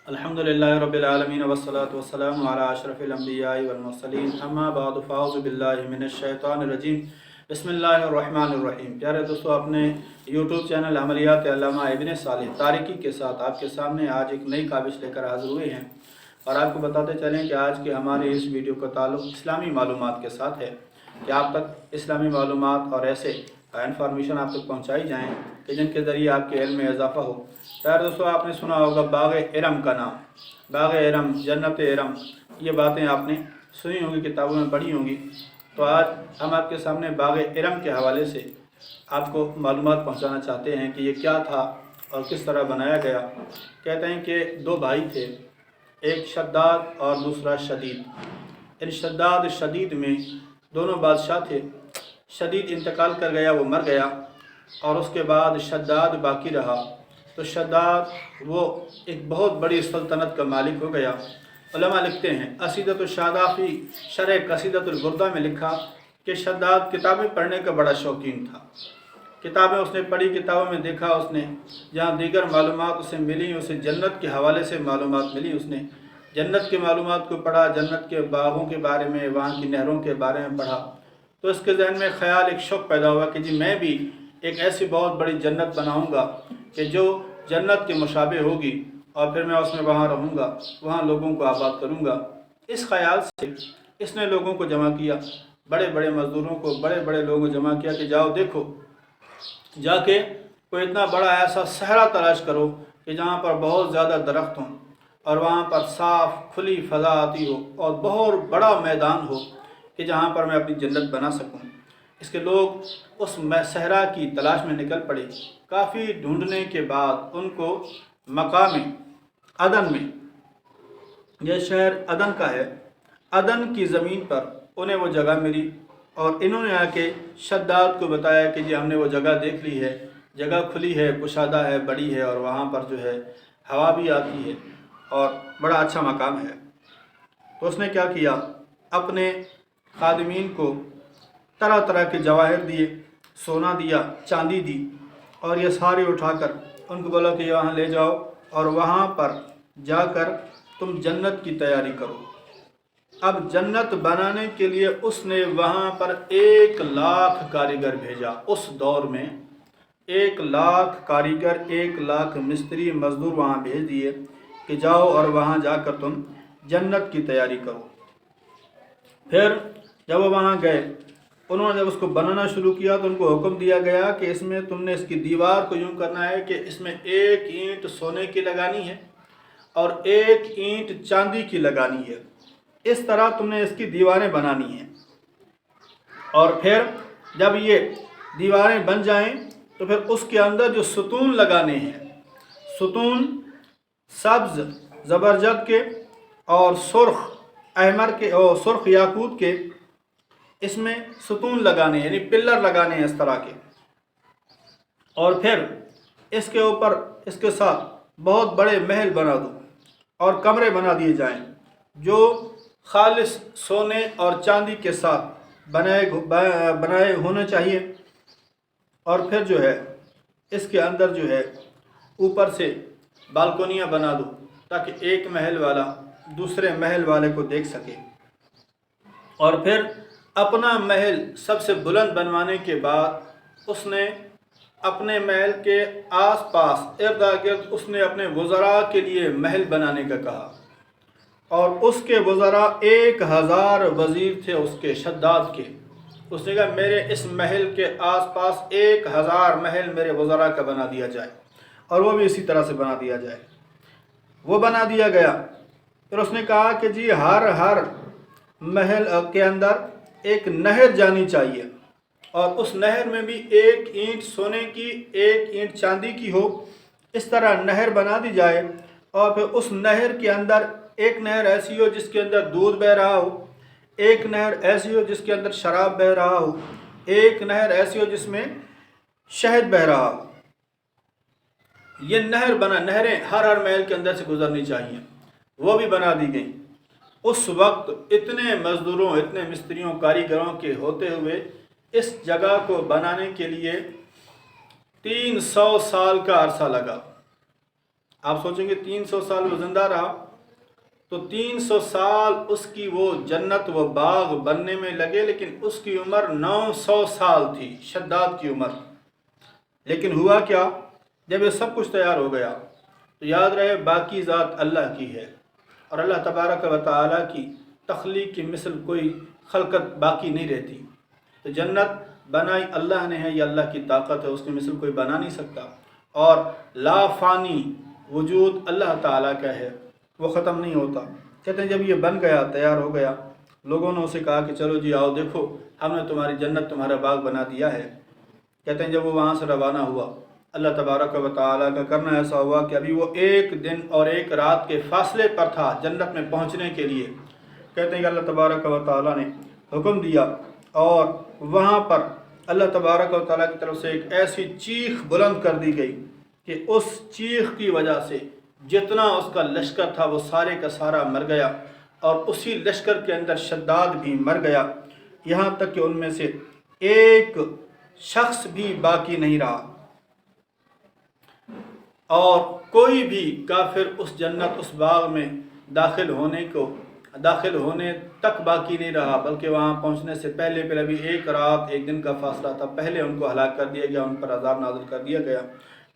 अल्हम्दुलिल्लाहि रब्बिल आलमीन वस्सलातु वस्सलामु अला अशरफिल अंबियाइ वल मुरसलीन अम्मा बाद फ़अऊज़ु बिल्लाहि मिनश शैतानिर रजीम बिस्मिल्लाहिर रहमानिर रहीम। प्यारे दोस्तों, अपने यूट्यूब चैनल अमलियात अल्लामा इब्न सालिह तारिकी के साथ आपके सामने आज एक नई काविश लेकर हाज़िर हुए हैं और आपको बताते चलें कि आज के हमारे इस वीडियो का ताल्लुक़ इस्लामी मालूमात के साथ है कि आप तक इस्लामी मालूमात और ऐसे इन्फॉर्मेशन आप तक पहुँचाई जाएँ कि जिनके ज़रिए आपके इल्म में इजाफ़ा हो। यार दोस्तों, आपने सुना होगा बाग़ इरम का नाम, बाग़ इरम, जन्नत इरम, ये बातें आपने सुनी होंगी, किताबों में पढ़ी होंगी। तो आज हम आपके सामने बाग़ इरम के हवाले से आपको मालूमात पहुंचाना चाहते हैं कि ये क्या था और किस तरह बनाया गया। कहते हैं कि दो भाई थे, एक शद्दाद और दूसरा शदीद। इन शद्दाद शदीद में दोनों बादशाह थे। शदीद इंतकाल कर गया, वो मर गया, और उसके बाद शद्दाद बाकी रहा। तो शद्दाद वो एक बहुत बड़ी सल्तनत का मालिक हो गया। उलमा लिखते हैं, असीदतुल शादाफ़ी शरह कसीदतुल बुर्दा में लिखा कि शद्दाद किताबें पढ़ने का बड़ा शौकीन था। किताबें उसने पढ़ी, किताबों में देखा उसने, जहाँ दीगर मालूमात उसे मिली, उसे जन्नत के हवाले से मालूमात मिली। उसने जन्नत के मालूमात को पढ़ा, जन्नत के बागों के बारे में, वहाँ की नहरों के बारे में पढ़ा। तो उसके जहन में ख़याल, एक शौक़ पैदा हुआ कि जी मैं भी एक ऐसी बहुत बड़ी जन्नत बनाऊँगा कि जो जन्नत के मुशाबे होगी, और फिर मैं उसमें वहाँ रहूँगा, वहाँ लोगों को आबाद करूँगा। इस ख़याल से इसने लोगों को जमा किया, बड़े बड़े मज़दूरों को, बड़े बड़े लोगों को जमा किया कि जाओ देखो, जाके कोई इतना बड़ा ऐसा सहरा तलाश करो कि जहाँ पर बहुत ज़्यादा दरख्त हों और वहाँ पर साफ़ खुली फ़ज़ा आती हो और बहुत बड़ा मैदान हो कि जहाँ पर मैं अपनी जन्नत बना सकूँ। इसके लोग उस सहरा की तलाश में निकल पड़े। काफ़ी ढूंढने के बाद उनको मकाम अदन में, यह शहर अदन का है, अदन की ज़मीन पर उन्हें वो जगह मिली और इन्होंने आके शद्दाद को बताया कि जी हमने वो जगह देख ली है, जगह खुली है, कुशादा है, बड़ी है, और वहाँ पर जो है हवा भी आती है और बड़ा अच्छा मकाम है। तो उसने क्या किया, अपने खादिमीन को तरह तरह के जवाहर दिए, सोना दिया, चांदी दी, और ये सारे उठाकर उनको बोला कि वहाँ ले जाओ और वहाँ पर जाकर तुम जन्नत की तैयारी करो। अब जन्नत बनाने के लिए उसने वहाँ पर 1,00,000 कारीगर भेजा। उस दौर में 1,00,000 कारीगर, 1,00,000 मिस्त्री मज़दूर वहाँ भेज दिए कि जाओ और वहाँ जाकर तुम जन्नत की तैयारी करो। फिर जब वो वहाँ गए, उन्होंने जब उसको बनाना शुरू किया तो उनको हुक्म दिया गया कि इसमें तुमने इसकी दीवार को यूँ करना है कि इसमें 1 ईंट सोने की लगानी है और 1 ईंट चांदी की लगानी है। इस तरह तुमने इसकी दीवारें बनानी हैं। और फिर जब ये दीवारें बन जाएं तो फिर उसके अंदर जो सुतून लगाने हैं, सुतून सब्ज़ ज़बरजद के और सुर्ख अहमर के और सुर्ख याकूत के, इसमें सुतून लगाने यानी पिल्लर लगाने हैं इस तरह के। और फिर इसके ऊपर इसके साथ बहुत बड़े महल बना दो और कमरे बना दिए जाएं जो खालिस सोने और चांदी के साथ बनाए होने चाहिए। और फिर जो है इसके अंदर जो है ऊपर से बालकोनियाँ बना दो ताकि एक महल वाला दूसरे महल वाले को देख सके। और फिर अपना महल सबसे बुलंद बनवाने के बाद उसने अपने महल के आसपास इर्द गिर्द उसने अपने वज़रा के लिए महल बनाने का कहा, और उसके वज़रा 1,000 वज़ीर थे उसके, शद्दाद के। उसने कहा मेरे इस महल के आसपास 1,000 महल मेरे वज़रा का बना दिया जाए, और वो भी इसी तरह से बना दिया जाए। वो बना दिया गया। फिर उसने कहा कि जी हर महल के अंदर एक नहर जानी चाहिए, और उस नहर में भी 1 ईंट सोने की, 1 ईंट चांदी की हो। इस तरह नहर बना दी जाए, और फिर उस नहर के अंदर एक नहर ऐसी हो जिसके अंदर दूध बह रहा हो, एक नहर ऐसी हो जिसके अंदर शराब बह रहा हो, एक नहर ऐसी हो जिसमें शहद बह रहा हो। ये नहरें हर महल के अंदर से गुजरनी चाहिए। वो भी बना दी गई। उस वक्त इतने मज़दूरों, इतने मिस्त्रियों, कारीगरों के होते हुए इस जगह को बनाने के लिए 300 साल का अरसा लगा। आप सोचेंगे 300 साल वो ज़िंदा रहा, तो 300 साल उसकी वो जन्नत वो बाग बनने में लगे, लेकिन उसकी उम्र 900 साल थी, शद्दाद की उम्र। लेकिन हुआ क्या, जब ये सब कुछ तैयार हो गया तो याद रहे बाकी ज़ात अल्लाह की है, और अल्लाह तबारक व तआला की तख्लीक की मिसल कोई खलकत बाकी नहीं रहती। तो जन्नत बनाई अल्लाह ने है, ये अल्लाह की ताकत है, उसकी मिसल कोई बना नहीं सकता। और लाफ़ानी वजूद अल्लाह ताला का है, वो ख़त्म नहीं होता। कहते हैं जब ये बन गया, तैयार हो गया, लोगों ने उसे कहा कि चलो जी आओ, देखो हमने तुम्हारी जन्नत, तुम्हारा बाग बना दिया है। कहते हैं जब वो वहाँ से रवाना हुआ, अल्लाह तबारक व तआला का करना ऐसा हुआ कि अभी वो एक दिन और एक रात के फासले पर था जन्नत में पहुँचने के लिए। कहते हैं कि अल्लाह तबारक व तआला ने हुक्म दिया, और वहाँ पर अल्लाह तबारक व तआला की तरफ से एक ऐसी चीख बुलंद कर दी गई कि उस चीख की वजह से जितना उसका लश्कर था वो सारे का सारा मर गया, और उसी लश्कर के अंदर शद्दाद भी मर गया, यहाँ तक कि उनमें से एक शख्स भी बाकी नहीं रहा, और कोई भी काफिर उस जन्नत, उस बाग में दाखिल होने तक बाकी नहीं रहा, बल्कि वहाँ पहुँचने से पहले अभी एक रात एक दिन का फासला था, पहले उनको हलाक कर दिया गया, उन पर अज़ाब नाज़िल कर दिया गया।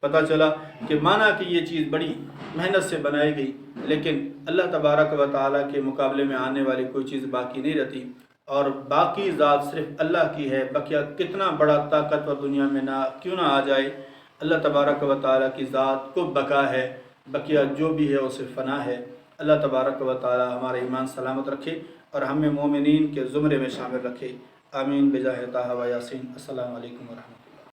पता चला कि माना कि ये चीज़ बड़ी मेहनत से बनाई गई, लेकिन अल्लाह तबारक व तआला के मुकाबले में आने वाली कोई चीज़ बाकी नहीं रहती, और बाकी ज़ात सिर्फ अल्लाह की है। बकिया कितना बड़ा ताकतवर दुनिया में क्यों ना आ जाए, अल्लाह तबारक व तआला की ज़ात को बका है, बकिया जो भी है उसे फ़ना है। अल्लाह तबारक व तआला हमारा ईमान सलामत रखे और हमें मोमिनीन के ज़ुमरे में शामिल रखे। आमीन बिजाह ताहा व यासीन। अस्सलामु अलैकुम व रहमतुल्लाह।